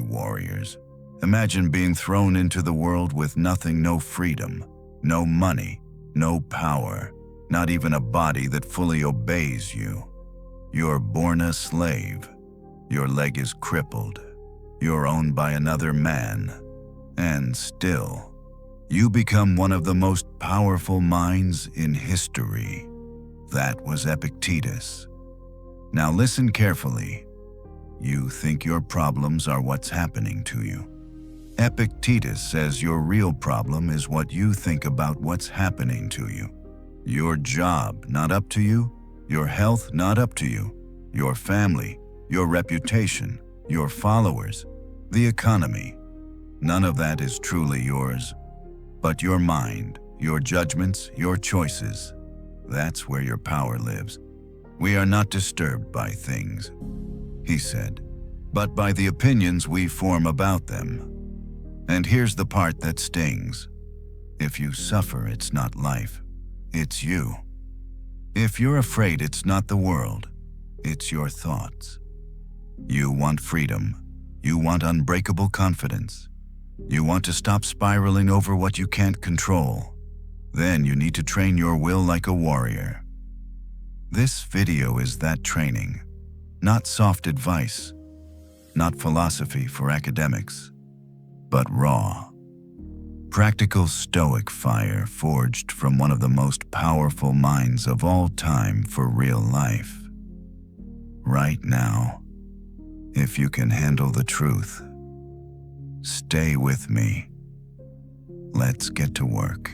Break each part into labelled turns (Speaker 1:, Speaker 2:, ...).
Speaker 1: warriors. Imagine being thrown into the world with nothing, no freedom, no money, no power, not even a body that fully obeys you. You're born a slave. Your leg is crippled. You're owned by another man. And still, you become one of the most powerful minds in history. That was Epictetus. Now listen carefully. You think your problems are what's happening to you. Epictetus says your real problem is what you think about what's happening to you. Your job, not up to you. Your health, not up to you. Your family, your reputation, your followers, the economy. None of that is truly yours. But your mind, your judgments, your choices, that's where your power lives. We are not disturbed by things, he said, but by the opinions we form about them. And here's the part that stings. If you suffer, it's not life, it's you. If you're afraid, it's not the world, it's your thoughts. You want freedom. You want unbreakable confidence. You want to stop spiraling over what you can't control. Then you need to train your will like a warrior. This video is that training, not soft advice, not philosophy for academics, but raw, practical Stoic fire forged from one of the most powerful minds of all time for real life. Right now, if you can handle the truth, stay with me. Let's get to work.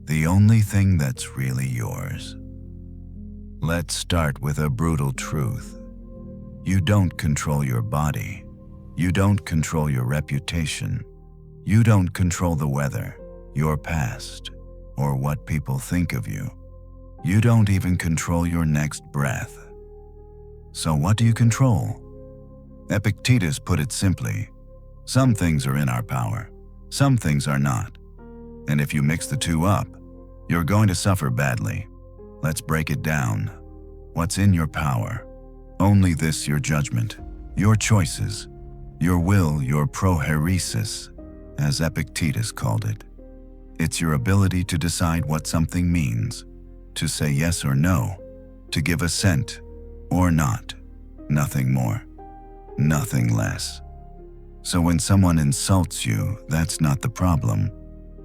Speaker 1: The only thing that's really yours. Let's start with a brutal truth. You don't control your body. You don't control your reputation. You don't control the weather, your past, or what people think of you. You don't even control your next breath. So what do you control? Epictetus put it simply, some things are in our power, some things are not. And if you mix the two up, you're going to suffer badly. Let's break it down. What's in your power? Only this: your judgment, your choices, your will, your prohairesis, as Epictetus called it. It's your ability to decide what something means, to say yes or no, to give assent or not. Nothing more, nothing less. So when someone insults you, that's not the problem.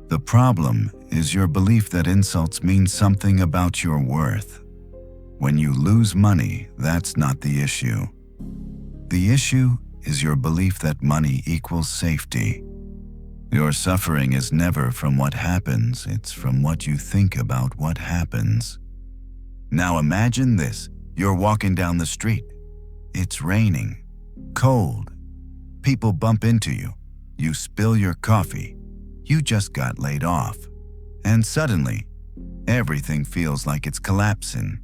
Speaker 1: The problem is your belief that insults mean something about your worth. When you lose money, that's not the issue. The issue is your belief that money equals safety. Your suffering is never from what happens, it's from what you think about what happens. Now imagine this, you're walking down the street. It's raining, cold. People bump into you. You spill your coffee. You just got laid off. And suddenly, everything feels like it's collapsing.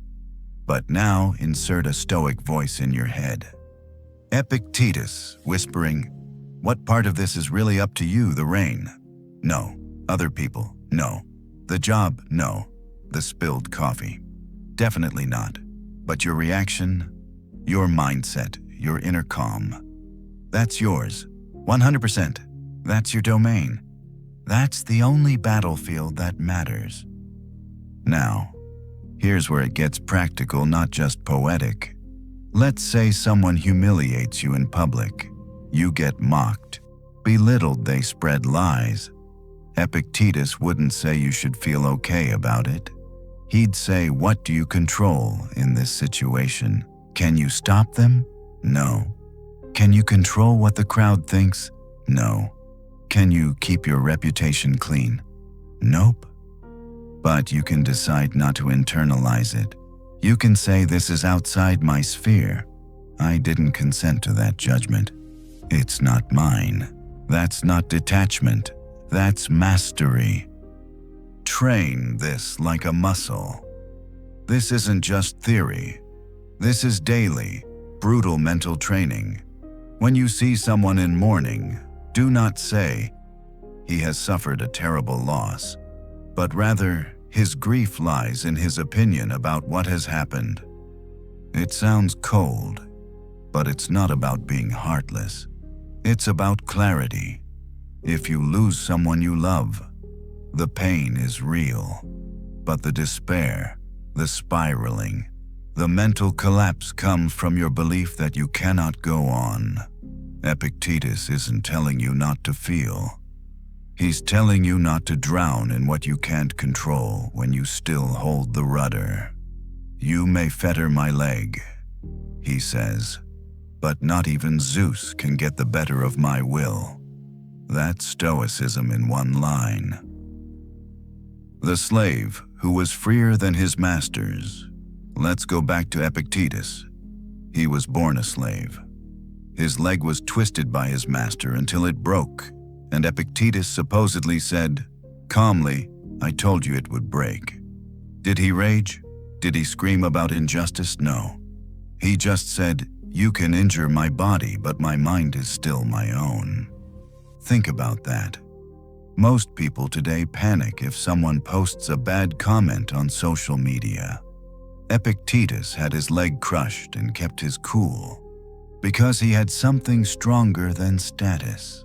Speaker 1: But now insert a Stoic voice in your head. Epictetus whispering, what part of this is really up to you? The rain? No. Other people? No. The job? No. The spilled coffee? Definitely not. But your reaction? Your mindset, your inner calm. That's yours. 100%. That's your domain. That's the only battlefield that matters. Now, here's where it gets practical, not just poetic. Let's say someone humiliates you in public. You get mocked, belittled, they spread lies. Epictetus wouldn't say you should feel okay about it. He'd say, what do you control in this situation? Can you stop them? No. Can you control what the crowd thinks? No. Can you keep your reputation clean? Nope. But you can decide not to internalize it. You can say, this is outside my sphere. I didn't consent to that judgment. It's not mine. That's not detachment. That's mastery. Train this like a muscle. This isn't just theory. This is daily, brutal mental training. When you see someone in mourning, do not say, he has suffered a terrible loss, but rather, his grief lies in his opinion about what has happened. It sounds cold, but it's not about being heartless. It's about clarity. If you lose someone you love, the pain is real. But the despair, the spiraling, the mental collapse comes from your belief that you cannot go on. Epictetus isn't telling you not to feel. He's telling you not to drown in what you can't control when you still hold the rudder. You may fetter my leg, he says, but not even Zeus can get the better of my will. That's Stoicism in one line. The slave who was freer than his masters. Let's go back to Epictetus. He was born a slave. His leg was twisted by his master until it broke, and Epictetus supposedly said, calmly, "I told you it would break." Did he rage? Did he scream about injustice? No. He just said, "You can injure my body, but my mind is still my own." Think about that. Most people today panic if someone posts a bad comment on social media. Epictetus had his leg crushed and kept his cool because he had something stronger than status,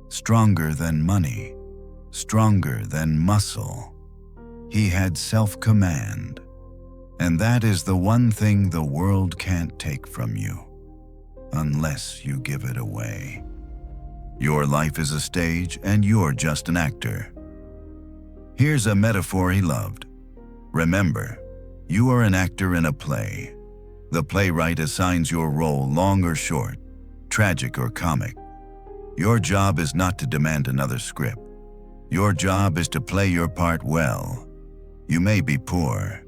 Speaker 1: stronger than money, stronger than muscle. He had self-command. And that is the one thing the world can't take from you, unless you give it away. Your life is a stage and you're just an actor. Here's a metaphor he loved. Remember, you are an actor in a play. The playwright assigns your role long or short, tragic or comic. Your job is not to demand another script. Your job is to play your part well. You may be poor.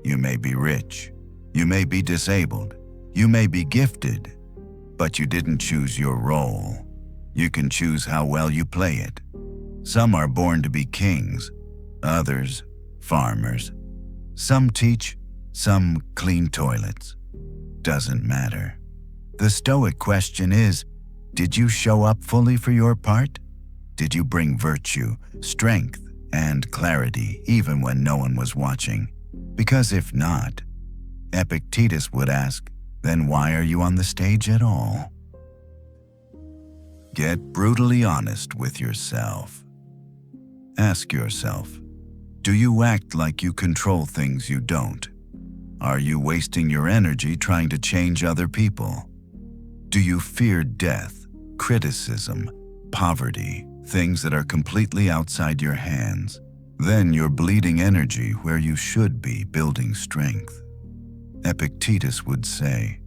Speaker 1: You may be rich. You may be disabled. You may be gifted. But you didn't choose your role. You can choose how well you play it. Some are born to be kings. Others, farmers. Some teach. Some clean toilets. Doesn't matter. The Stoic question is, did you show up fully for your part? Did you bring virtue, strength, and clarity even when no one was watching? Because if not, Epictetus would ask, then why are you on the stage at all? Get brutally honest with yourself. Ask yourself, do you act like you control things you don't? Are you wasting your energy trying to change other people? Do you fear death, criticism, poverty, things that are completely outside your hands? Then you're bleeding energy where you should be building strength. Epictetus would say,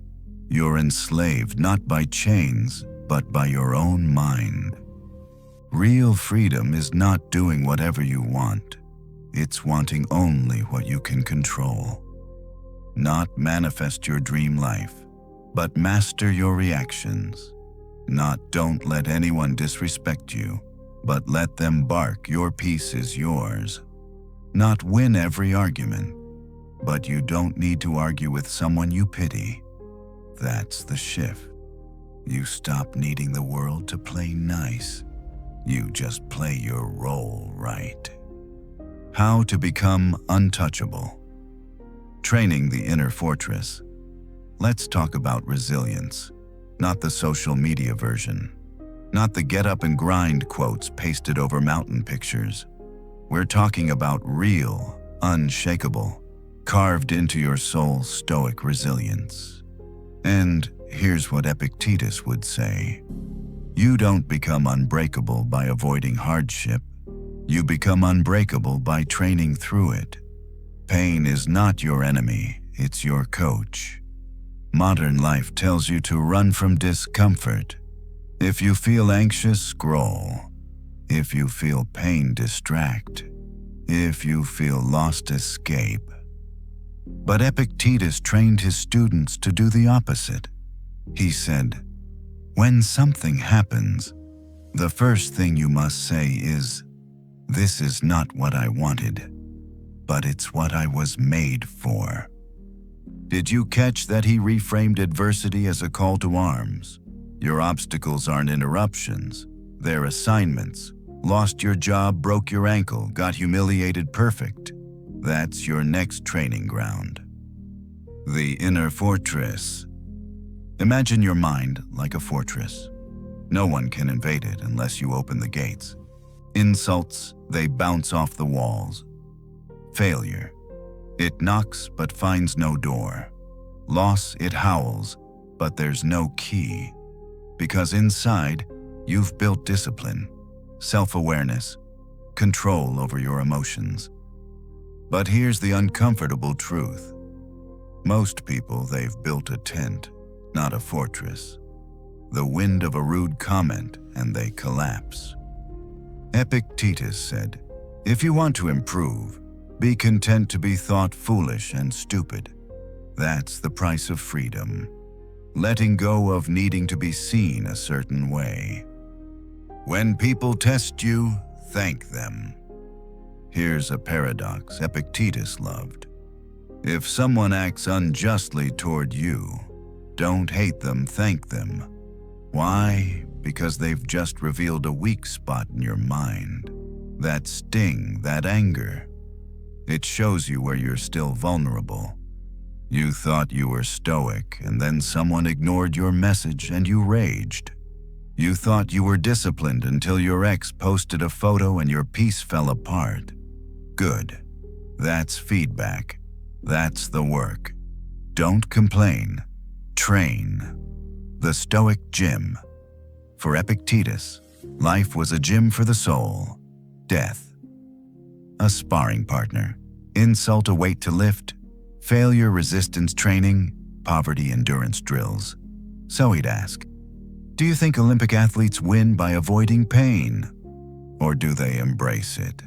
Speaker 1: you're enslaved not by chains, but by your own mind. Real freedom is not doing whatever you want. It's wanting only what you can control. Not manifest your dream life, but master your reactions. Not don't let anyone disrespect you, but let them bark your peace is yours. Not win every argument, but you don't need to argue with someone you pity. That's the shift. You stop needing the world to play nice. You just play your role right. How to become untouchable. Training the inner fortress. Let's talk about resilience, not the social media version. Not the get up and grind quotes pasted over mountain pictures. We're talking about real, unshakable, carved into your soul stoic resilience. And here's what Epictetus would say. You don't become unbreakable by avoiding hardship. You become unbreakable by training through it. Pain is not your enemy, it's your coach. Modern life tells you to run from discomfort. If you feel anxious, scroll. If you feel pain, distract. If you feel lost, escape. But Epictetus trained his students to do the opposite. He said, when something happens, the first thing you must say is, this is not what I wanted, but it's what I was made for. Did you catch that he reframed adversity as a call to arms? Your obstacles aren't interruptions, they're assignments. Lost your job, broke your ankle, got humiliated, perfect. That's your next training ground. The inner fortress. Imagine your mind like a fortress. No one can invade it unless you open the gates. Insults, they bounce off the walls. Failure, it knocks but finds no door. Loss, it howls, but there's no key. Because inside, you've built discipline, self-awareness, control over your emotions. But here's the uncomfortable truth. Most people, they've built a tent, not a fortress. The wind of a rude comment and they collapse. Epictetus said, "If you want to improve, be content to be thought foolish and stupid. That's the price of freedom. Letting go of needing to be seen a certain way. When people test you, thank them." Here's a paradox Epictetus loved. If someone acts unjustly toward you, don't hate them, thank them. Why? Because they've just revealed a weak spot in your mind. That sting, that anger. It shows you where you're still vulnerable. You thought you were stoic, and then someone ignored your message and you raged. You thought you were disciplined until your ex posted a photo and your peace fell apart. Good. That's feedback. That's the work. Don't complain. Train. The Stoic gym. For Epictetus, life was a gym for the soul. Death, a sparring partner. Insult, a weight to lift. Failure, resistance training. Poverty, endurance drills. So he'd ask, do you think Olympic athletes win by avoiding pain? Or do they embrace it?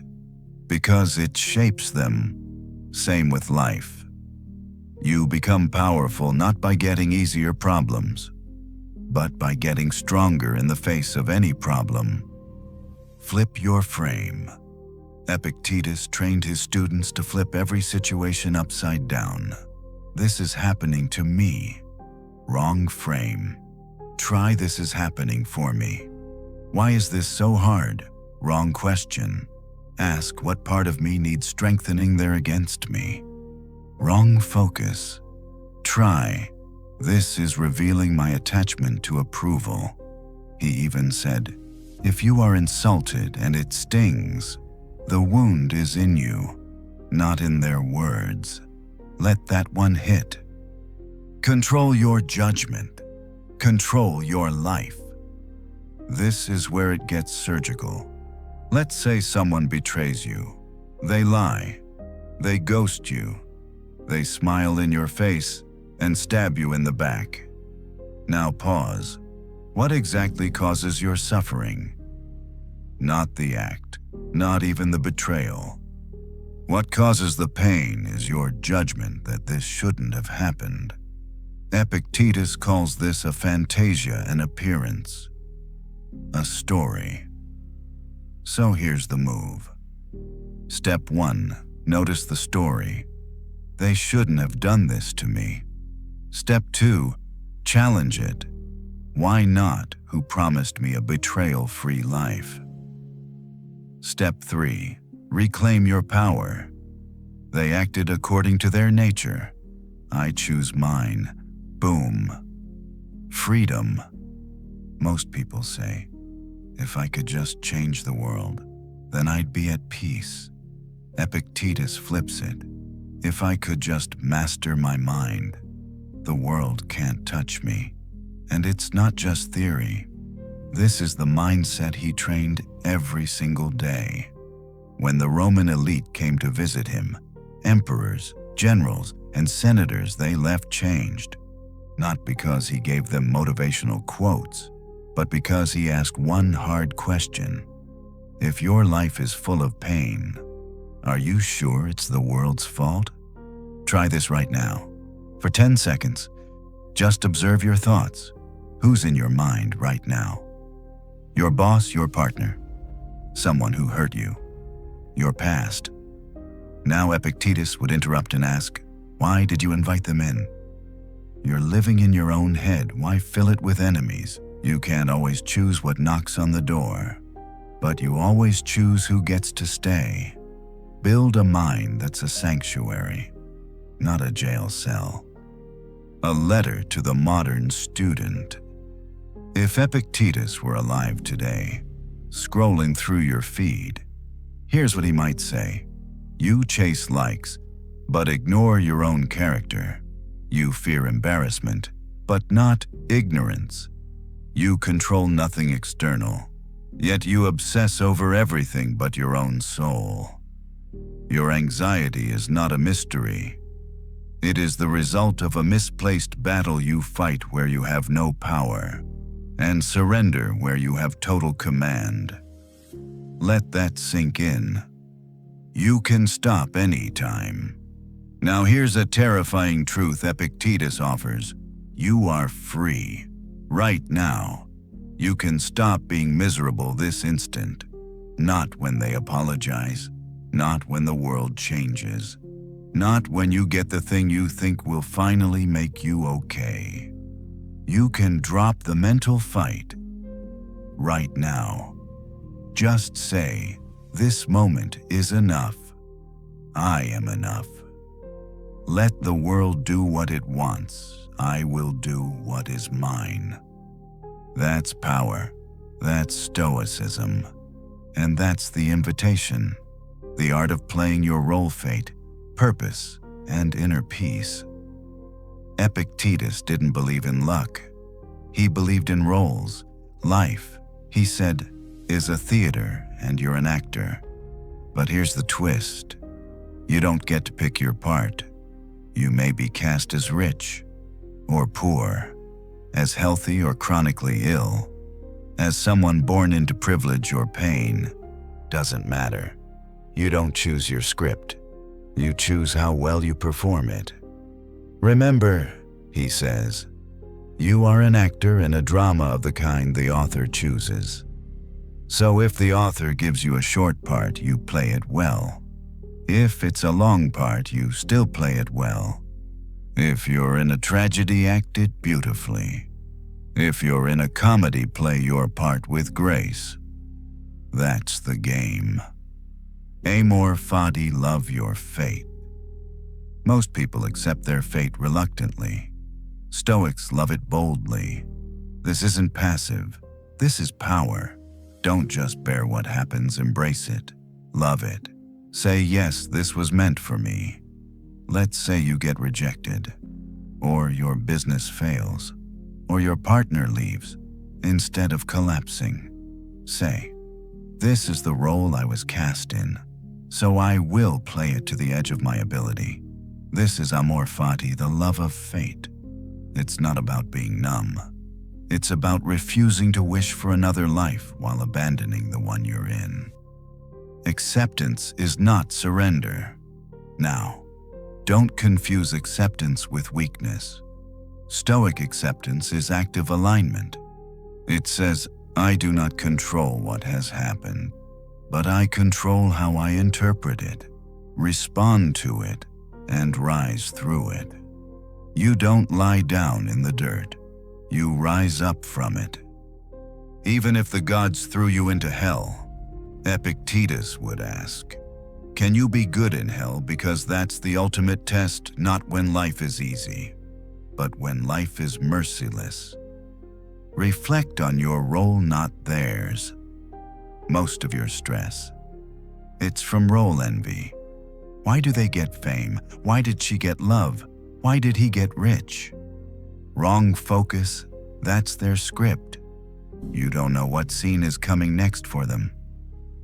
Speaker 1: Because it shapes them. Same with life. You become powerful not by getting easier problems, but by getting stronger in the face of any problem. Flip your frame. Epictetus trained his students to flip every situation upside down. This is happening to me. Wrong frame. Try this is happening for me. Why is this so hard? Wrong question. Ask what part of me needs strengthening there against me. Wrong focus. Try. This is revealing my attachment to approval. He even said, if you are insulted and it stings, the wound is in you, not in their words. Let that one hit. Control your judgment. Control your life. This is where it gets surgical. Let's say someone betrays you. They lie. They ghost you. They smile in your face and stab you in the back. Now pause. What exactly causes your suffering? Not the act, not even the betrayal. What causes the pain is your judgment that this shouldn't have happened. Epictetus calls this a fantasia, an appearance, a story. So here's the move. Step 1, notice the story. They shouldn't have done this to me. Step 2, challenge it. Why not? Who promised me a betrayal-free life? Step 3, reclaim your power. They acted according to their nature. I choose mine. Boom. Freedom. Most people say, if I could just change the world, then I'd be at peace. Epictetus flips it. If I could just master my mind, the world can't touch me. And it's not just theory. This is the mindset he trained every single day. When the Roman elite came to visit him, emperors, generals, and senators, they left changed. Not because he gave them motivational quotes, but because he asked one hard question. If your life is full of pain, are you sure it's the world's fault? Try this right now. For 10 seconds, just observe your thoughts. Who's in your mind right now? Your boss, your partner, someone who hurt you, your past. Now Epictetus would interrupt and ask, why did you invite them in? You're living in your own head. Why fill it with enemies? You can't always choose what knocks on the door, but you always choose who gets to stay. Build a mind that's a sanctuary, not a jail cell. A letter to the modern student. If Epictetus were alive today, scrolling through your feed, here's what he might say. You chase likes, but ignore your own character. You fear embarrassment, but not ignorance. You control nothing external, yet you obsess over everything but your own soul. Your anxiety is not a mystery. It is the result of a misplaced battle you fight where you have no power, and surrender where you have total command. Let that sink in. You can stop any time. Now here's a terrifying truth Epictetus offers. You are free. Right now. You can stop being miserable this instant. Not when they apologize. Not when the world changes. Not when you get the thing you think will finally make you okay. You can drop the mental fight. Right now. Just say, this moment is enough. I am enough. Let the world do what it wants. I will do what is mine. That's power. That's Stoicism. And that's the invitation. The art of playing your role fate, purpose, and inner peace. Epictetus didn't believe in luck. He believed in roles. Life, he said, is a theater and you're an actor. But here's the twist. You don't get to pick your part. You may be cast as rich or poor, as healthy or chronically ill, as someone born into privilege or pain. Doesn't matter. You don't choose your script. You choose how well you perform it. Remember, he says, you are an actor in a drama of the kind the author chooses. So if the author gives you a short part, you play it well. If it's a long part, you still play it well. If you're in a tragedy, act it beautifully. If you're in a comedy, play your part with grace. That's the game. Amor Fati, love your fate. Most people accept their fate reluctantly. Stoics love it boldly. This isn't passive. This is power. Don't just bear what happens, embrace it. Love it. Say, yes, this was meant for me. Let's say you get rejected, or your business fails, or your partner leaves. Instead of collapsing, say, this is the role I was cast in, so I will play it to the edge of my ability. This is Amor Fati, the love of fate. It's not about being numb. It's about refusing to wish for another life while abandoning the one you're in. Acceptance is not surrender. Now, don't confuse acceptance with weakness. Stoic acceptance is active alignment. It says, I do not control what has happened, but I control how I interpret it, respond to it, and rise through it. You don't lie down in the dirt. You rise up from it. Even if the gods threw you into hell, Epictetus would ask, can you be good in hell? Because that's the ultimate test, not when life is easy, but when life is merciless. Reflect on your role, not theirs. Most of your stress, it's from role envy. Why do they get fame? Why did she get love? Why did he get rich? Wrong focus, that's their script. You don't know what scene is coming next for them.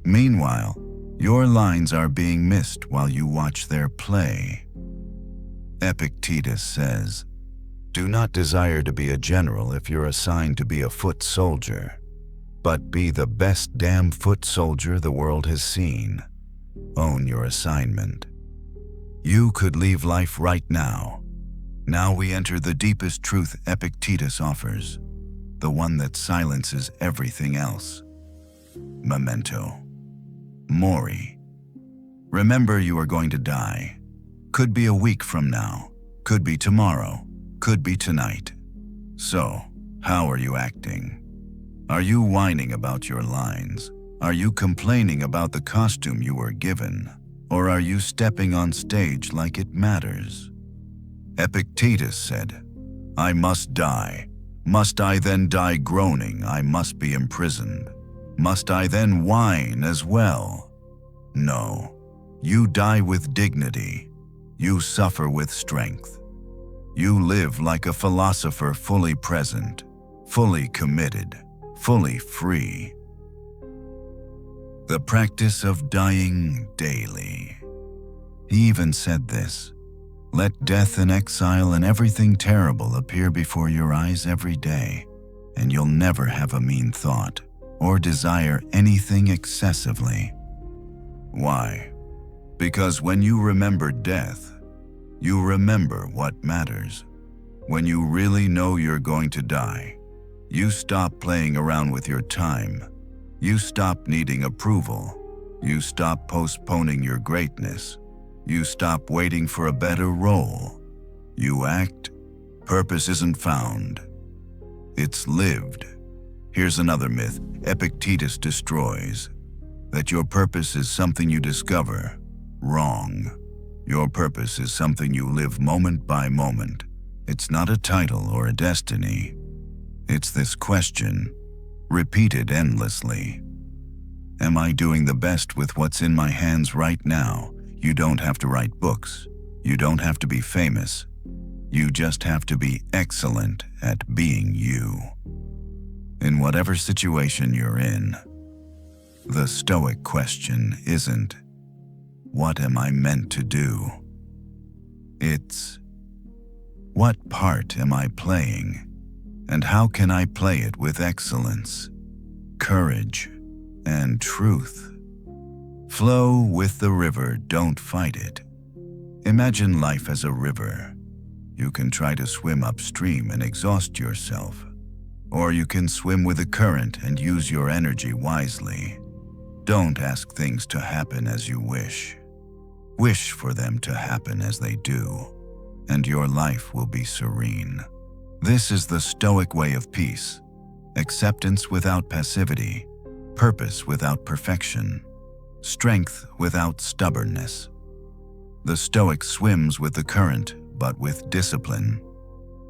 Speaker 1: Meanwhile, your lines are being missed while you watch their play. Epictetus says, do not desire to be a general if you're assigned to be a foot soldier, but be the best damn foot soldier the world has seen. Own your assignment. You could leave life right now. Now we enter the deepest truth Epictetus offers, the one that silences everything else. Memento. Mori. Remember, you are going to die. Could be a week from now, could be tomorrow, could be tonight. So, how are you acting? Are you whining about your lines? Are you complaining about the costume you were given? Or are you stepping on stage like it matters? Epictetus said, I must die. Must I then die groaning? I must be imprisoned. Must I then whine as well? No. You die with dignity. You suffer with strength. You live like a philosopher, fully present, fully committed, fully free. The practice of dying daily. He even said this: let death and exile and everything terrible appear before your eyes every day, and you'll never have a mean thought or desire anything excessively. Why? Because when you remember death, you remember what matters. When you really know you're going to die, you stop playing around with your time. You stop needing approval. You stop postponing your greatness. You stop waiting for a better role. You act. Purpose isn't found. It's lived. Here's another myth Epictetus destroys: that your purpose is something you discover. Wrong. Your purpose is something you live moment by moment. It's not a title or a destiny. It's this question, repeated endlessly. Am I doing the best with what's in my hands right now? You don't have to write books. You don't have to be famous. You just have to be excellent at being you. In whatever situation you're in, the Stoic question isn't, what am I meant to do? It's, what part am I playing? And how can I play it with excellence, courage, and truth? Flow with the river, don't fight it. Imagine life as a river. You can try to swim upstream and exhaust yourself, or you can swim with the current and use your energy wisely. Don't ask things to happen as you wish. Wish for them to happen as they do, and your life will be serene. This is the Stoic way of peace: acceptance without passivity, purpose without perfection, strength without stubbornness. The Stoic swims with the current, but with discipline.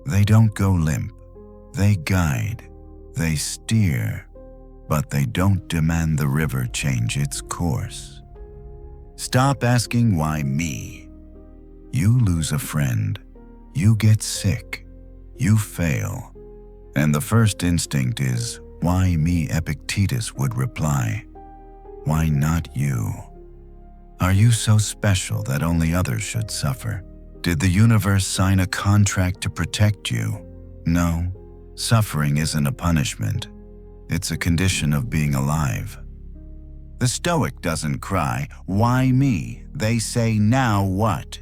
Speaker 1: They don't go limp. They guide. They steer. But they don't demand the river change its course. Stop asking why me. You lose a friend. You get sick. You fail. And the first instinct is, why me? Epictetus would reply, why not you? Are you so special that only others should suffer? Did the universe sign a contract to protect you? No, suffering isn't a punishment. It's a condition of being alive. The Stoic doesn't cry, why me? They say, now what?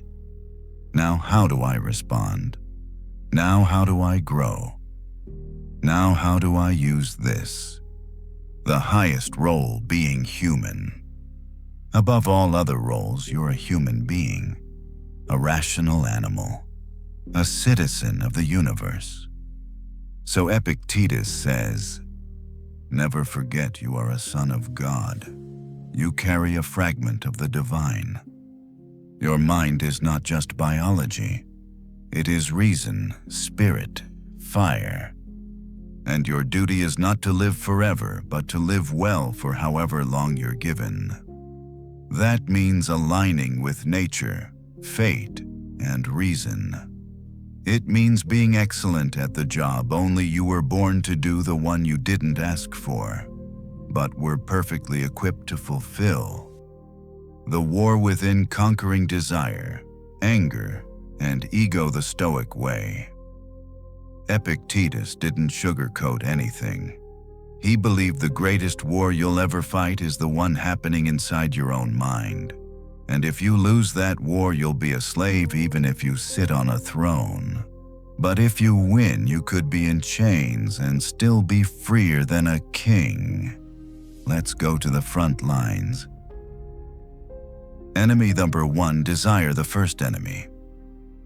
Speaker 1: Now how do I respond? Now how do I grow? Now how do I use this? The highest role, being human. Above all other roles, you're a human being, a rational animal, a citizen of the universe. So Epictetus says, never forget you are a son of God. You carry a fragment of the divine. Your mind is not just biology. It is reason, spirit, fire. And your duty is not to live forever, but to live well for however long you're given. That means aligning with nature, fate, and reason. It means being excellent at the job only you were born to do, the one you didn't ask for, but were perfectly equipped to fulfill. The war within, conquering desire, anger, and ego the Stoic way. Epictetus didn't sugarcoat anything. He believed the greatest war you'll ever fight is the one happening inside your own mind. And if you lose that war, you'll be a slave even if you sit on a throne. But if you win, you could be in chains and still be freer than a king. Let's go to the front lines. Enemy number 1, desire, the first enemy.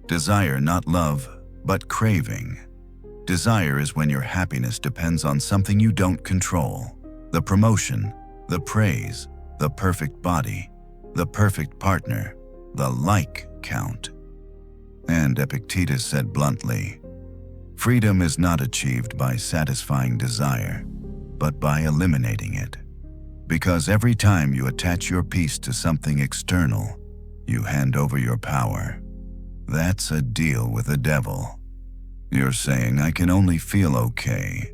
Speaker 1: Desire, not love, but craving. Desire is when your happiness depends on something you don't control. The promotion, the praise, the perfect body, the perfect partner, the like count. And Epictetus said bluntly, Freedom is not achieved by satisfying desire, but by eliminating it. Because every time you attach your peace to something external, you hand over your power. That's a deal with the devil. You're saying, I can only feel okay.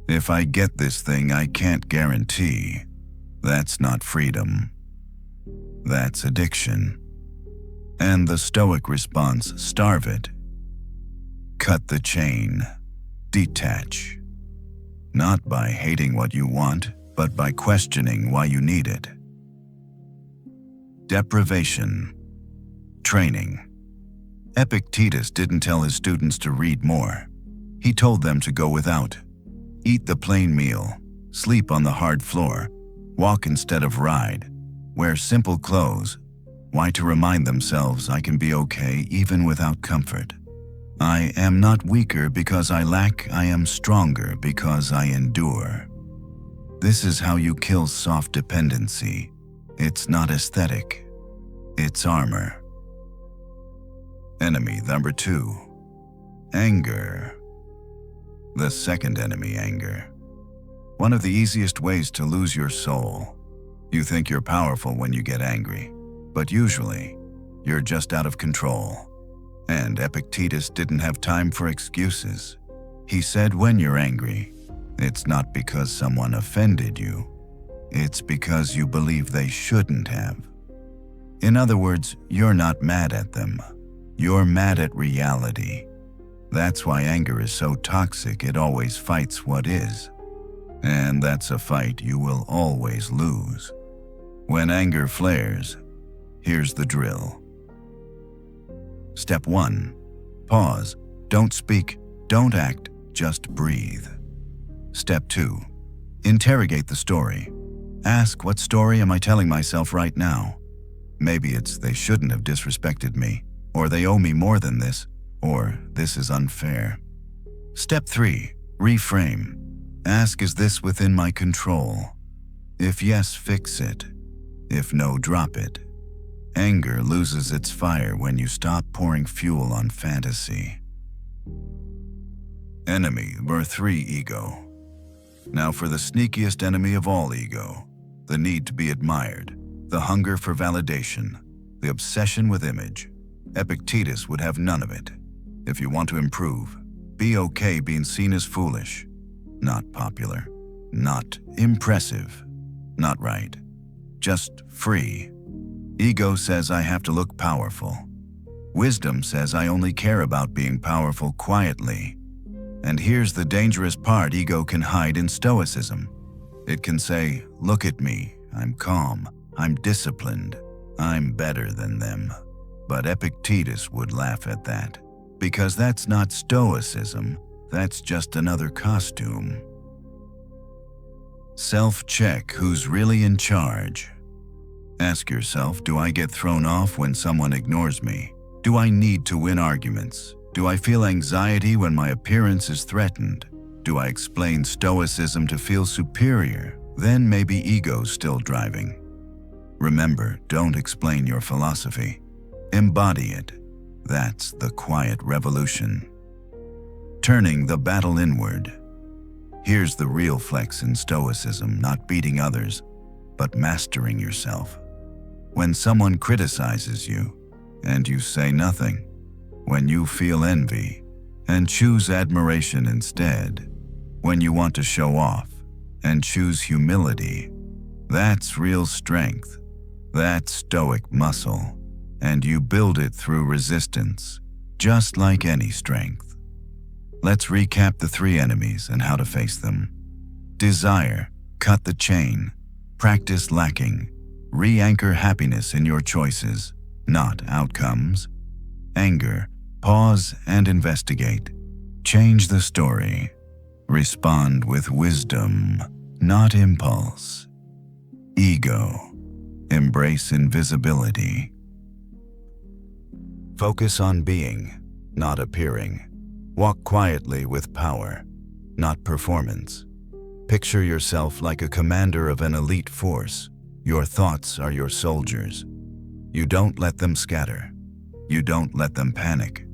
Speaker 1: If I get this thing, I can't guarantee. That's not freedom. That's addiction. And the Stoic response, starve it. Cut the chain. Detach. Not by hating what you want, but by questioning why you need it. Deprivation. Training. Epictetus didn't tell his students to read more. He told them to go without. Eat the plain meal, sleep on the hard floor, walk instead of ride, wear simple clothes. Why? To remind themselves, I can be okay even without comfort. I am not weaker because I lack, I am stronger because I endure. This is how you kill soft dependency. It's not aesthetic, it's armor. Enemy number 2. Anger. The second enemy, anger. One of the easiest ways to lose your soul. You think you're powerful when you get angry, but usually, you're just out of control. And Epictetus didn't have time for excuses. He said, when you're angry, it's not because someone offended you. It's because you believe they shouldn't have. In other words, you're not mad at them. You're mad at reality. That's why anger is so toxic, it always fights what is. And that's a fight you will always lose. When anger flares, here's the drill. Step 1. Pause. Don't speak, don't act, just breathe. Step 2. Interrogate the story. Ask, what story am I telling myself right now? Maybe it's they shouldn't have disrespected me, or they owe me more than this, or this is unfair. Step 3. Reframe. Ask, is this within my control? If yes, fix it. If no, drop it. Anger loses its fire when you stop pouring fuel on fantasy. Enemy number 3, ego. Now for the sneakiest enemy of all ego, the need to be admired, the hunger for validation, the obsession with image. Epictetus would have none of it. If you want to improve, be okay being seen as foolish, not popular, not impressive, not right, just free. Ego says I have to look powerful. Wisdom says I only care about being powerful quietly. And here's the dangerous part ego can hide in Stoicism. It can say, look at me, I'm calm, I'm disciplined, I'm better than them. But Epictetus would laugh at that, because that's not Stoicism, that's just another costume. Self-check who's really in charge. Ask yourself, do I get thrown off when someone ignores me? Do I need to win arguments? Do I feel anxiety when my appearance is threatened? Do I explain Stoicism to feel superior? Then maybe ego's still driving. Remember, don't explain your philosophy. Embody it. That's the quiet revolution. Turning the battle inward. Here's the real flex in Stoicism, not beating others, but mastering yourself. When someone criticizes you, and you say nothing, when you feel envy, and choose admiration instead, when you want to show off, and choose humility, that's real strength. That's Stoic muscle, and you build it through resistance, just like any strength. Let's recap the 3 enemies and how to face them. Desire, cut the chain, practice lacking, re-anchor happiness in your choices, not outcomes. Anger, pause and investigate. Change the story. Respond with wisdom, not impulse. Ego, embrace invisibility. Focus on being, not appearing. Walk quietly with power, not performance. Picture yourself like a commander of an elite force. Your thoughts are your soldiers. You don't let them scatter. You don't let them panic.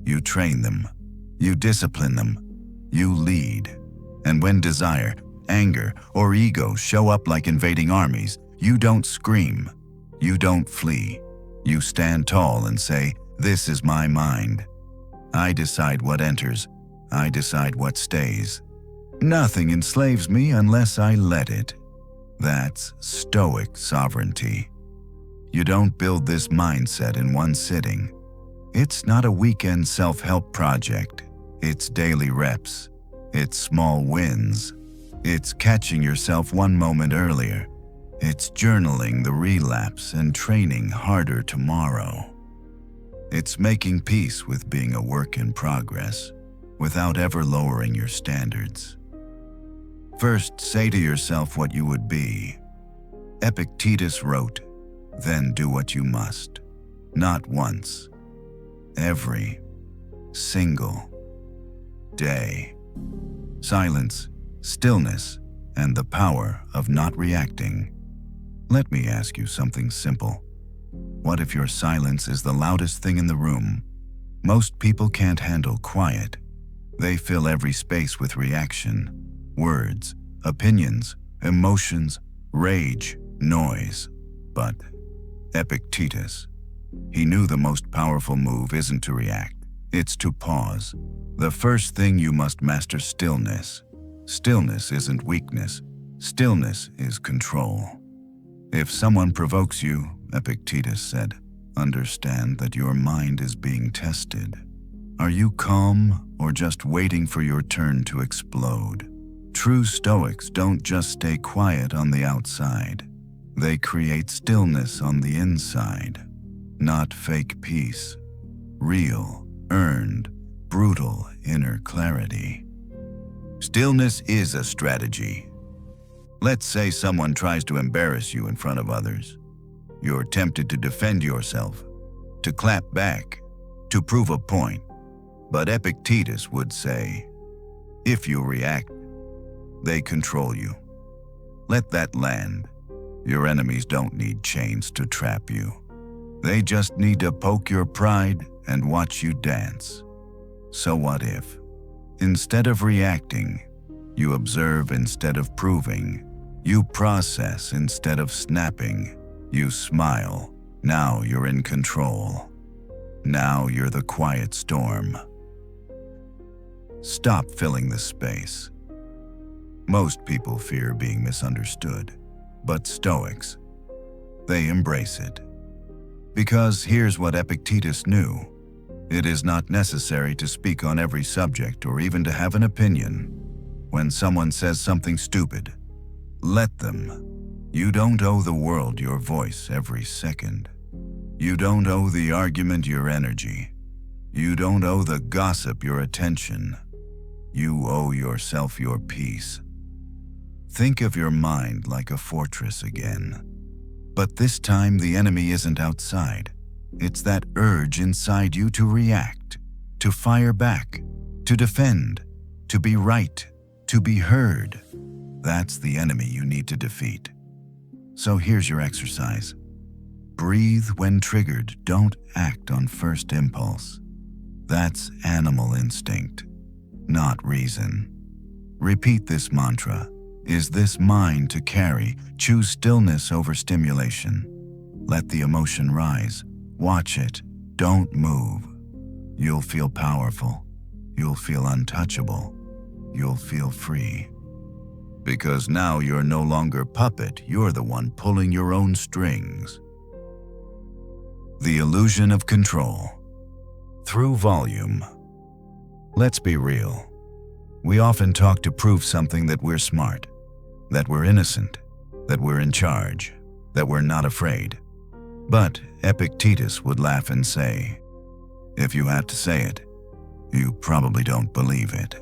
Speaker 1: You train them. You discipline them. You lead. And when desire, anger, or ego show up like invading armies, you don't scream. You don't flee. You stand tall and say, "This is my mind. I decide what enters. I decide what stays. Nothing enslaves me unless I let it." That's Stoic sovereignty. You don't build this mindset in one sitting. It's not a weekend self-help project. It's daily reps. It's small wins. It's catching yourself one moment earlier. It's journaling the relapse and training harder tomorrow. It's making peace with being a work in progress without ever lowering your standards. First, say to yourself what you would be. Epictetus wrote, "Then do what you must, not once, every single day." Silence, stillness, and the power of not reacting. Let me ask you something simple. What if your silence is the loudest thing in the room? Most people can't handle quiet. They fill every space with reaction, words, opinions, emotions, rage, noise. But Epictetus, he knew the most powerful move isn't to react, it's to pause. The first thing you must master stillness. Stillness isn't weakness. Stillness is control. If someone provokes you, Epictetus said, understand that your mind is being tested. Are you calm or just waiting for your turn to explode? True Stoics don't just stay quiet on the outside. They create stillness on the inside. Not fake peace. Real, earned, brutal inner clarity. Stillness is a strategy. Let's say someone tries to embarrass you in front of others. You're tempted to defend yourself, to clap back, to prove a point. But Epictetus would say, if you react, they control you. Let that land. Your enemies don't need chains to trap you. They just need to poke your pride and watch you dance. So what if, instead of reacting, you observe instead of proving, you process instead of snapping, you smile, now you're in control. Now you're the quiet storm. Stop filling the space. Most people fear being misunderstood, but Stoics, they embrace it. Because here's what Epictetus knew. It is not necessary to speak on every subject or even to have an opinion. When someone says something stupid, let them. You don't owe the world your voice every second. You don't owe the argument your energy. You don't owe the gossip your attention. You owe yourself your peace. Think of your mind like a fortress again. But this time the enemy isn't outside. It's that urge inside you to react, to fire back, to defend, to be right, to be heard. That's the enemy you need to defeat. So here's your exercise. Breathe when triggered. Don't act on first impulse. That's animal instinct, not reason. Repeat this mantra. Is this mine to carry? Choose stillness over stimulation. Let the emotion rise. Watch it. Don't move. You'll feel powerful. You'll feel untouchable. You'll feel free. Because now you're no longer puppet, you're the one pulling your own strings. The illusion of control. Through volume. Let's be real. We often talk to prove something that we're smart, that we're innocent, that we're in charge, that we're not afraid. But Epictetus would laugh and say, if you had to say it, you probably don't believe it.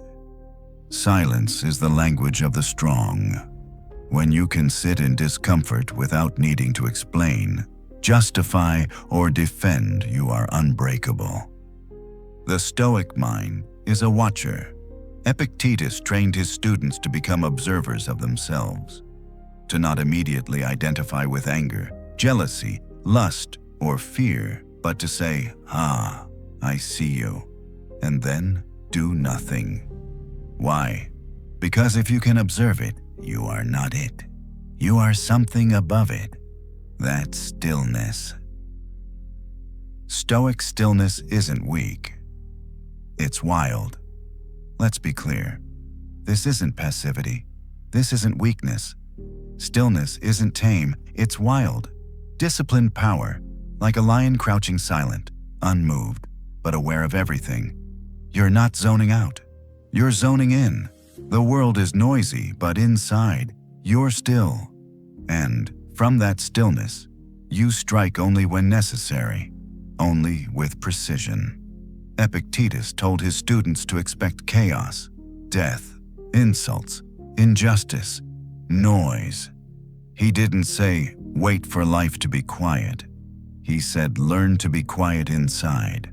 Speaker 1: Silence is the language of the strong. When you can sit in discomfort without needing to explain, justify, or defend, you are unbreakable. The Stoic mind is a watcher. Epictetus trained his students to become observers of themselves, to not immediately identify with anger, jealousy, lust, or fear, but to say, I see you, and then do nothing. Why? Because if you can observe it, you are not it. You are something above it. That's stillness. Stoic stillness isn't weak. It's wild. Let's be clear. This isn't passivity. This isn't weakness. Stillness isn't tame. It's wild. Disciplined power, like a lion crouching silent, unmoved, but aware of everything. You're not zoning out. You're zoning in. The world is noisy, but inside, you're still. And from that stillness, you strike only when necessary, only with precision. Epictetus told his students to expect chaos, death, insults, injustice, noise. He didn't say, wait for life to be quiet. He said, learn to be quiet inside.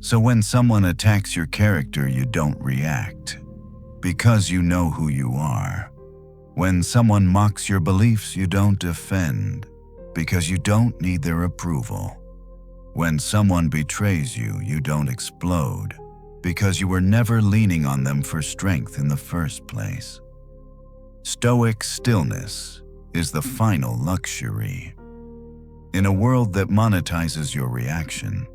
Speaker 1: So when someone attacks your character, you don't react, because you know who you are. When someone mocks your beliefs, you don't defend, because you don't need their approval. When someone betrays you, you don't explode, because you were never leaning on them for strength in the first place. Stoic stillness is the final luxury. In a world that monetizes your reaction,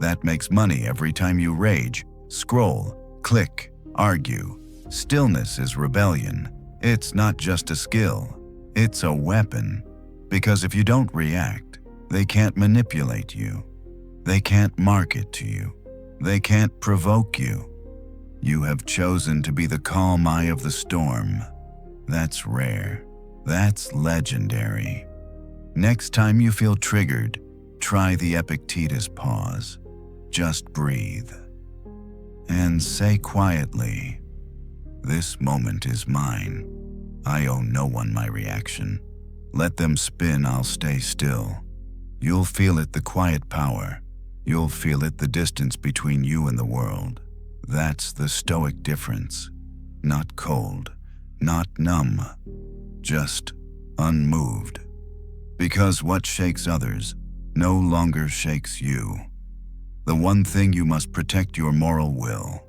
Speaker 1: that makes money every time you rage, scroll, click, argue, stillness is rebellion. It's not just a skill, it's a weapon. Because if you don't react, they can't manipulate you. They can't market to you. They can't provoke you. You have chosen to be the calm eye of the storm. That's rare. That's legendary. Next time you feel triggered, try the Epictetus pause. Just breathe. And say quietly, this moment is mine. I owe no one my reaction. Let them spin, I'll stay still. You'll feel it, the quiet power. You'll feel it, the distance between you and the world. That's the Stoic difference. Not cold, not numb, just unmoved. Because what shakes others no longer shakes you. The one thing you must protect, your moral will.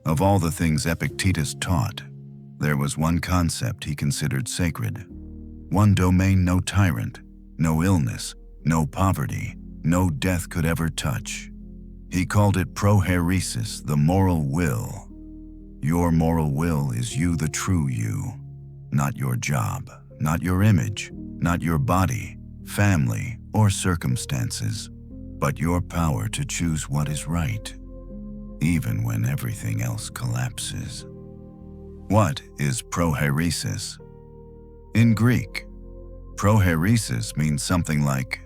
Speaker 1: Of all the things Epictetus taught, there was one concept he considered sacred. One domain no tyrant, no illness, no poverty, no death could ever touch. He called it Prohairesis, the moral will. Your moral will is you, the true you. Not your job, not your image, not your body, family, or circumstances, but your power to choose what is right, even when everything else collapses. What is prohairesis? In Greek, prohairesis means something like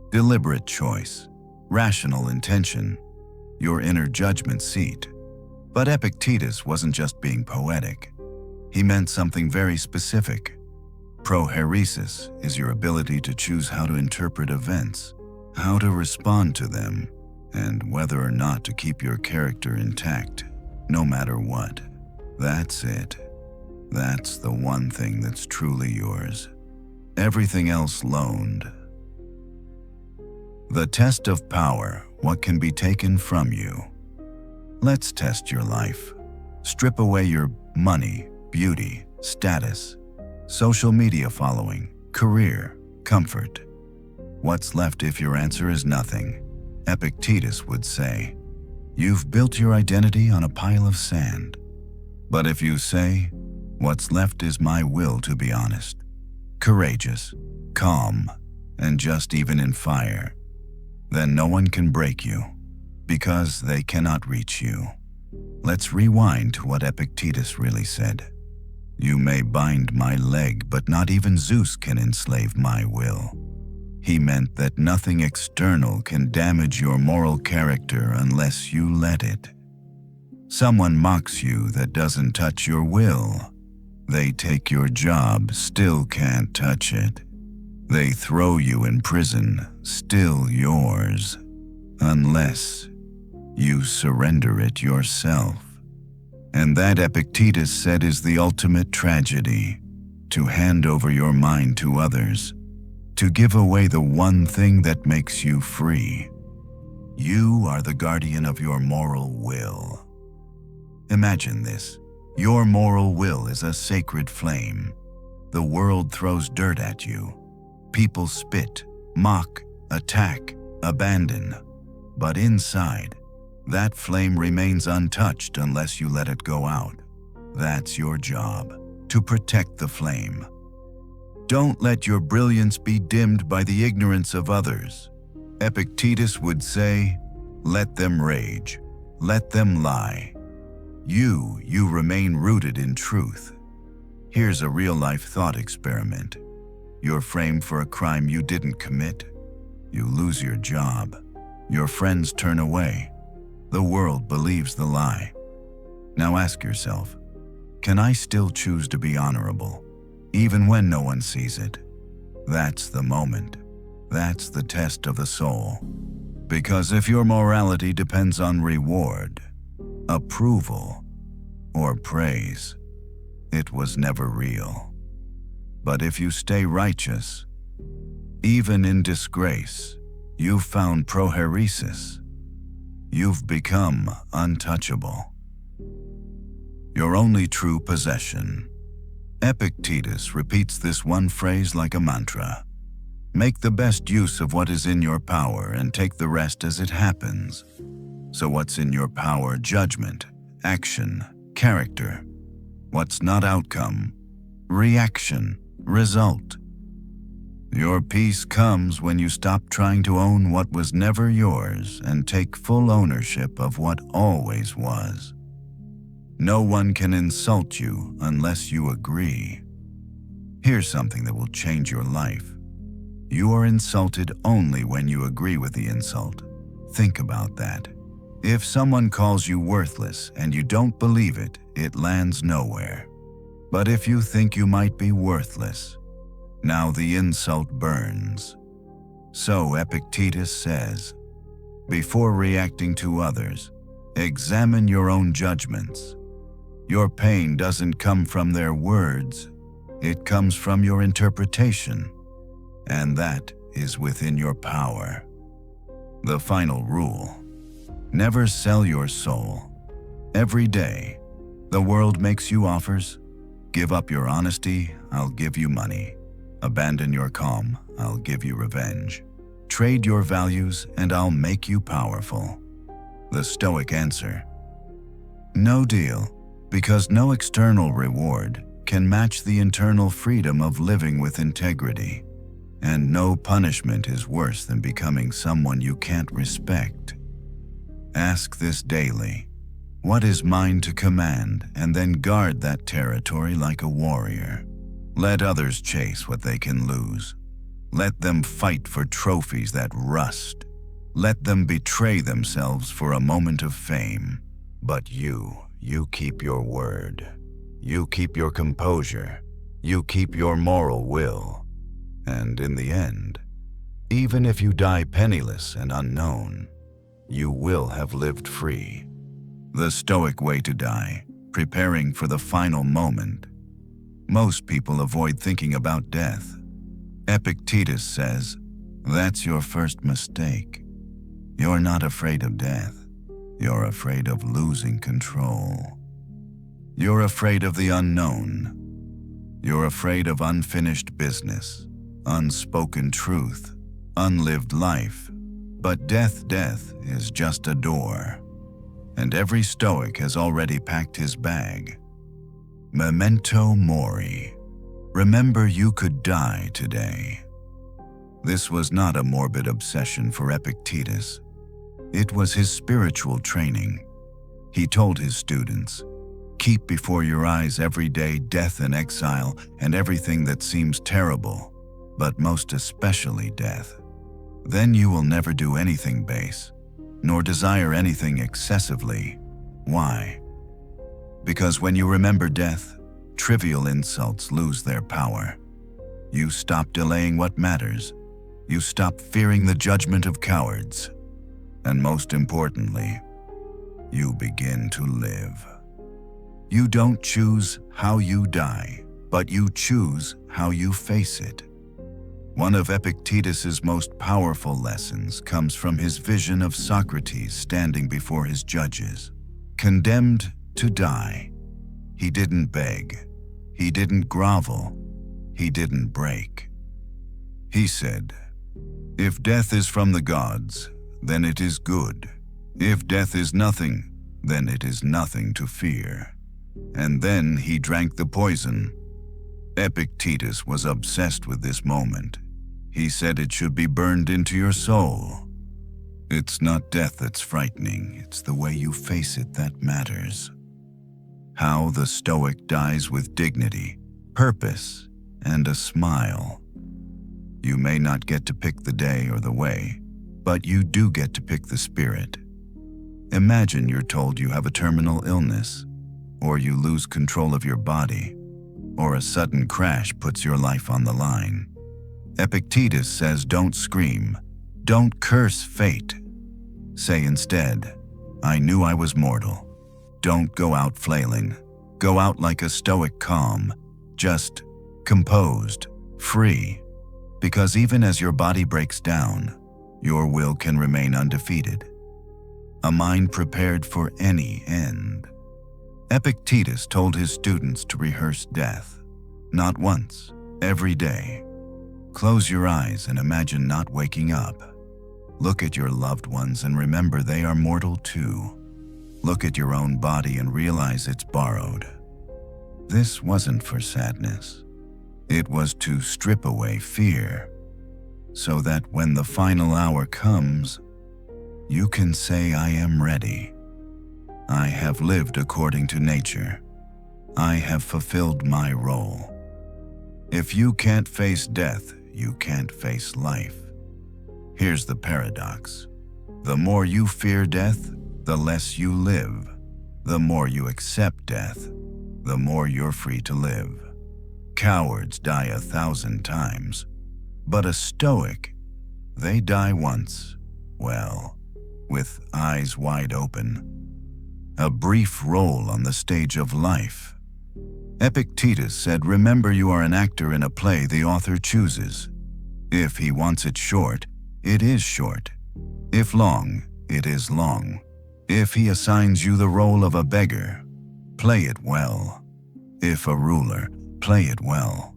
Speaker 1: deliberate choice, rational intention, your inner judgment seat. But Epictetus wasn't just being poetic. He meant something very specific. Prohairesis is your ability to choose how to interpret events, how to respond to them, and whether or not to keep your character intact, no matter what. That's it. That's the one thing that's truly yours. Everything else loaned. The test of power, what can be taken from you. Let's test your life. Strip away your money, beauty, status, social media following, career, comfort. What's left if your answer is nothing? Epictetus would say, you've built your identity on a pile of sand. But if you say, what's left is my will to be honest, courageous, calm, and just even in fire, then no one can break you, because they cannot reach you. Let's rewind to what Epictetus really said. You may bind my leg, but not even Zeus can enslave my will. He meant that nothing external can damage your moral character unless you let it. Someone mocks you that doesn't touch your will. They take your job, still can't touch it. They throw you in prison, still yours, unless you surrender it yourself. And that, Epictetus said, is the ultimate tragedy, to hand over your mind to others, to give away the one thing that makes you free. You are the guardian of your moral will. Imagine this. Your moral will is a sacred flame. The world throws dirt at you. People spit, mock, attack, abandon. But inside, that flame remains untouched unless you let it go out. That's your job, to protect the flame. Don't let your brilliance be dimmed by the ignorance of others. Epictetus would say, "Let them rage, let them lie. You remain rooted in truth." Here's a real-life thought experiment. You're framed for a crime you didn't commit. You lose your job. Your friends turn away. The world believes the lie. Now ask yourself, can I still choose to be honorable, even when no one sees it? That's the moment. That's the test of the soul. Because if your morality depends on reward, approval, or praise, it was never real. But if you stay righteous, even in disgrace, you've found Prohairesis. You've become untouchable. Your only true possession. Epictetus repeats this one phrase like a mantra. Make the best use of what is in your power and take the rest as it happens. So what's in your power? Judgment, action, character. What's not outcome? Reaction, result. Your peace comes when you stop trying to own what was never yours and take full ownership of what always was. No one can insult you unless you agree. Here's something that will change your life. You are insulted only when you agree with the insult. Think about that. If someone calls you worthless and you don't believe it, it lands nowhere. But if you think you might be worthless, now the insult burns. So Epictetus says, before reacting to others, examine your own judgments. Your pain doesn't come from their words, it comes from your interpretation, and that is within your power. The final rule: never sell your soul. Every day, the world makes you offers. Give up your honesty, I'll give you money. Abandon your calm, I'll give you revenge. Trade your values, and I'll make you powerful. The Stoic answer: no deal, because no external reward can match the internal freedom of living with integrity. And no punishment is worse than becoming someone you can't respect. Ask this daily: what is mine to command, and then guard that territory like a warrior. Let others chase what they can lose. Let them fight for trophies that rust. Let them betray themselves for a moment of fame. But you keep your word. You keep your composure. You keep your moral will. And in the end, even if you die penniless and unknown, you will have lived free. The Stoic way to die, preparing for the final moment. Most people avoid thinking about death. Epictetus says, that's your first mistake. You're not afraid of death. You're afraid of losing control. You're afraid of the unknown. You're afraid of unfinished business, unspoken truth, unlived life. But death is just a door. And every Stoic has already packed his bag. Memento Mori. Remember, you could die today. This was not a morbid obsession for Epictetus. It was his spiritual training. He told his students, keep before your eyes every day death and exile and everything that seems terrible, but most especially death. Then you will never do anything base, nor desire anything excessively. Why? Because when you remember death, trivial insults lose their power. You stop delaying what matters. You stop fearing the judgment of cowards. And most importantly, you begin to live. You don't choose how you die, but you choose how you face it. One of Epictetus's most powerful lessons comes from his vision of Socrates standing before his judges. Condemned to die. He didn't beg. He didn't grovel. He didn't break. He said, "If death is from the gods, then it is good. If death is nothing, then it is nothing to fear." And then he drank the poison. Epictetus was obsessed with this moment. He said it should be burned into your soul. It's not death that's frightening, it's the way you face it that matters. How the Stoic dies with dignity, purpose, and a smile. You may not get to pick the day or the way, but you do get to pick the spirit. Imagine you're told you have a terminal illness, or you lose control of your body, or a sudden crash puts your life on the line. Epictetus says don't scream, don't curse fate. Say instead, "I knew I was mortal." Don't go out flailing. Go out like a Stoic calm, just composed, free. Because even as your body breaks down, your will can remain undefeated. A mind prepared for any end. Epictetus told his students to rehearse death. Not once, every day. Close your eyes and imagine not waking up. Look at your loved ones and remember they are mortal too. Look at your own body and realize it's borrowed. This wasn't for sadness. It was to strip away fear, so that when the final hour comes, you can say, "I am ready. I have lived according to nature. I have fulfilled my role." If you can't face death, you can't face life. Here's the paradox. The more you fear death, the less you live. The more you accept death, the more you're free to live. Cowards die 1,000 times, but a Stoic, they die once, well, with eyes wide open. A brief role on the stage of life. Epictetus said, "Remember, you are an actor in a play the author chooses. If he wants it short, it is short. If long, it is long. If he assigns you the role of a beggar, play it well. If a ruler, play it well.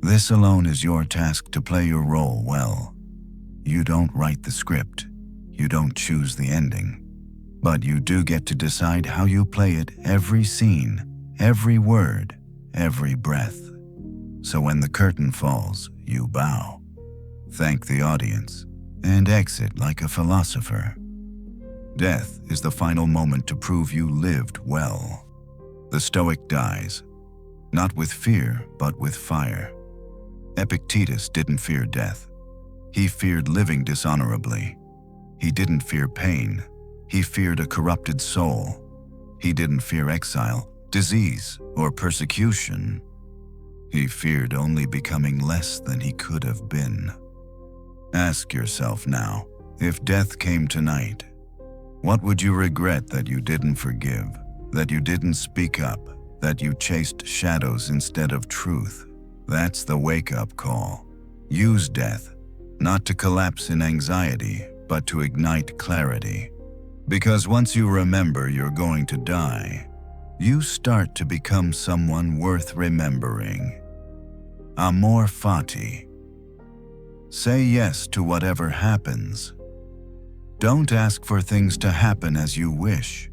Speaker 1: This alone is your task, to play your role well. You don't write the script, you don't choose the ending, but you do get to decide how you play it, every scene, every word, every breath. So when the curtain falls, you bow, thank the audience, and exit like a philosopher. Death is the final moment to prove you lived well. The Stoic dies, not with fear, but with fire. Epictetus didn't fear death. He feared living dishonorably. He didn't fear pain. He feared a corrupted soul. He didn't fear exile, disease, or persecution. He feared only becoming less than he could have been. Ask yourself now, if death came tonight, what would you regret that you didn't forgive, that you didn't speak up, that you chased shadows instead of truth? That's the wake-up call. Use death, not to collapse in anxiety, but to ignite clarity. Because once you remember you're going to die, you start to become someone worth remembering. Amor Fati. Say yes to whatever happens. Don't ask for things to happen as you wish.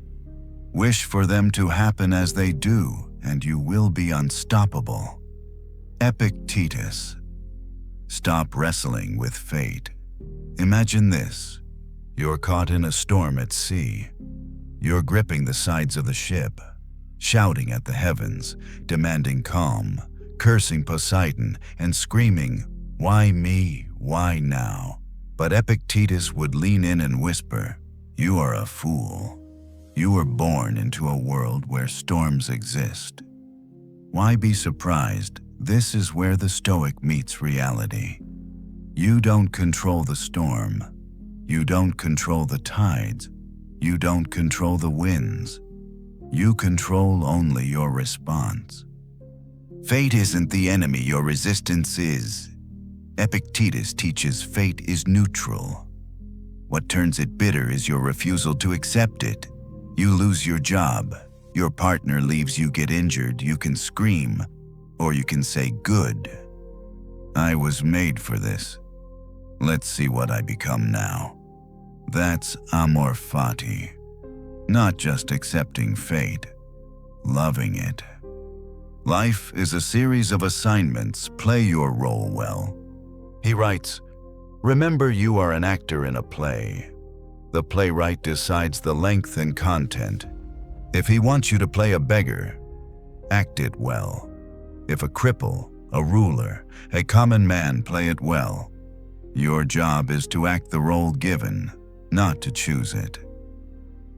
Speaker 1: Wish for them to happen as they do, and you will be unstoppable. Epictetus. Stop wrestling with fate. Imagine this. You're caught in a storm at sea. You're gripping the sides of the ship, shouting at the heavens, demanding calm, cursing Poseidon, and screaming, "Why me? Why now?" But Epictetus would lean in and whisper, "You are a fool. You were born into a world where storms exist." Why be surprised? This is where the Stoic meets reality. You don't control the storm. You don't control the tides. You don't control the winds. You control only your response. Fate isn't the enemy, your resistance is. Epictetus teaches fate is neutral. What turns it bitter is your refusal to accept it. You lose your job. Your partner leaves you, get injured, you can scream, or you can say, "Good. I was made for this. Let's see what I become now." That's Amor Fati. Not just accepting fate, loving it. Life is a series of assignments. Play your role well. He writes, "Remember, you are an actor in a play. The playwright decides the length and content. If he wants you to play a beggar, act it well. If a cripple, a ruler, a common man, play it well. Your job is to act the role given, not to choose it.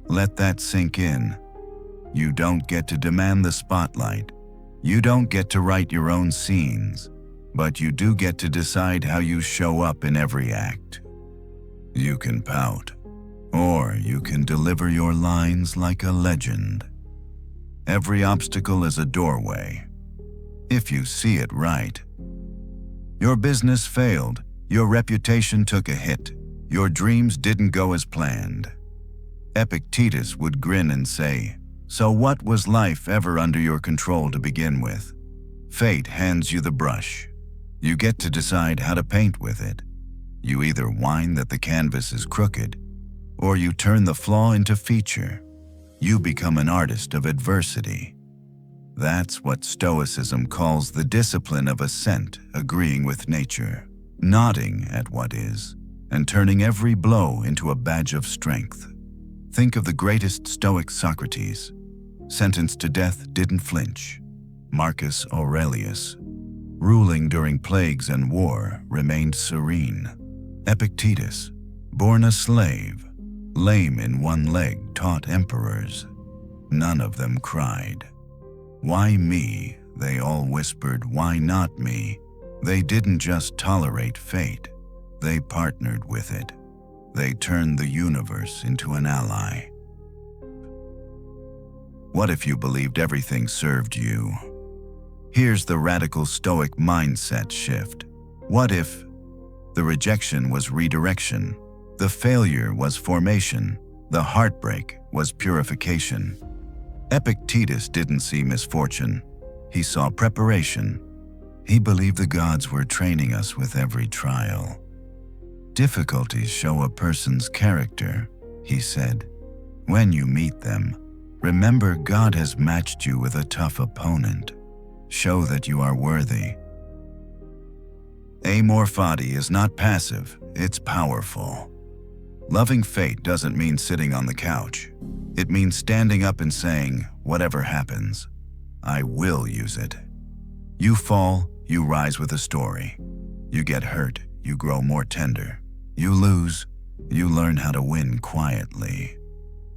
Speaker 1: Let that sink in. You don't get to demand the spotlight. You don't get to write your own scenes, but you do get to decide how you show up in every act. You can pout, or you can deliver your lines like a legend. Every obstacle is a doorway, if you see it right. Your business failed, your reputation took a hit, your dreams didn't go as planned. Epictetus would grin and say, "So what was life ever under your control to begin with? Fate hands you the brush. You get to decide how to paint with it. You either whine that the canvas is crooked, or you turn the flaw into feature. You become an artist of adversity." That's what Stoicism calls the discipline of assent, agreeing with nature, nodding at what is, and turning every blow into a badge of strength. Think of the greatest Stoic, Socrates. Sentenced to death, didn't flinch. Marcus Aurelius, ruling during plagues and war, remained serene. Epictetus, born a slave, lame in one leg, taught emperors. None of them cried. "Why me?" they all whispered. "Why not me?" They didn't just tolerate fate, they partnered with it. They turned the universe into an ally. What if you believed everything served you? Here's the radical Stoic mindset shift. What if the rejection was redirection, the failure was formation, the heartbreak was purification? Epictetus didn't see misfortune, he saw preparation. He believed the gods were training us with every trial. Difficulties show a person's character, he said. When you meet them, remember God has matched you with a tough opponent. Show that you are worthy. Amor Fati is not passive, it's powerful. Loving fate doesn't mean sitting on the couch. It means standing up and saying, whatever happens, I will use it. You fall, you rise with a story. You get hurt, you grow more tender. You lose, you learn how to win quietly.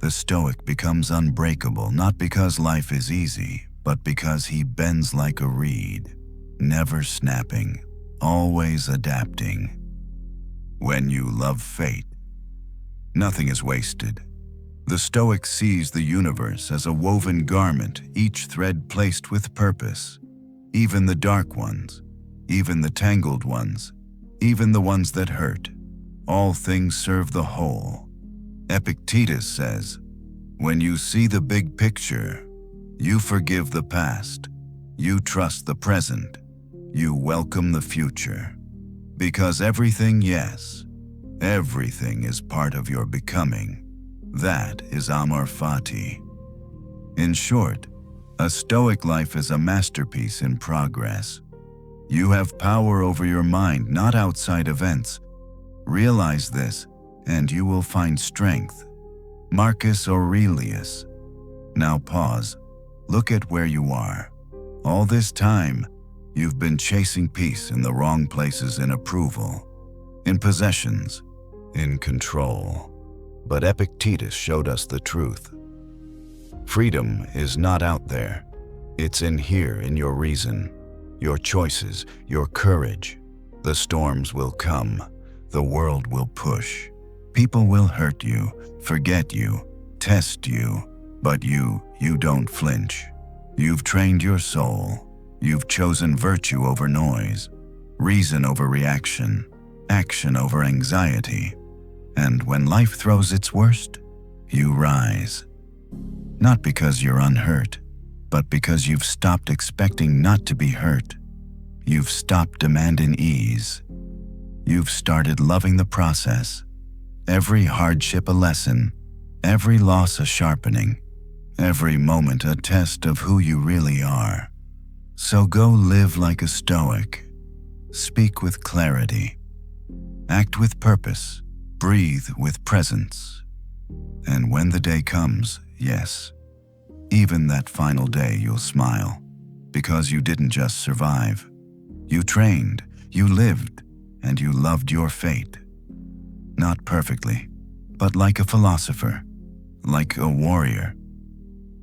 Speaker 1: The Stoic becomes unbreakable not because life is easy, but because he bends like a reed, never snapping, always adapting. When you love fate, nothing is wasted. The Stoic sees the universe as a woven garment, each thread placed with purpose. Even the dark ones, even the tangled ones, even the ones that hurt. All things serve the whole. Epictetus says, when you see the big picture, you forgive the past, you trust the present, you welcome the future. Because everything, yes, everything is part of your becoming. That is Amor Fati. In short, a Stoic life is a masterpiece in progress. You have power over your mind, not outside events. Realize this, and you will find strength. Marcus Aurelius. Now pause. Look at where you are. All this time, you've been chasing peace in the wrong places, in approval, in possessions, in control. But Epictetus showed us the truth. Freedom is not out there. It's in here, in your reason, your choices, your courage. The storms will come. The world will push. People will hurt you, forget you, test you. But you don't flinch. You've trained your soul. You've chosen virtue over noise, reason over reaction, action over anxiety. And when life throws its worst, you rise. Not because you're unhurt, but because you've stopped expecting not to be hurt. You've stopped demanding ease. You've started loving the process. Every hardship a lesson, every loss a sharpening, every moment a test of who you really are. So go live like a Stoic. Speak with clarity. Act with purpose. Breathe with presence. And when the day comes, yes, even that final day you'll smile, because you didn't just survive. You trained, you lived, and you loved your fate. Not perfectly, but like a philosopher, like a warrior,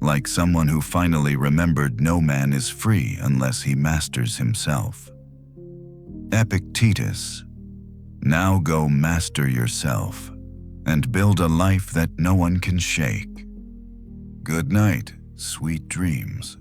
Speaker 1: like someone who finally remembered no man is free unless he masters himself. Epictetus, now go master yourself and build a life that no one can shake. Good night, sweet dreams.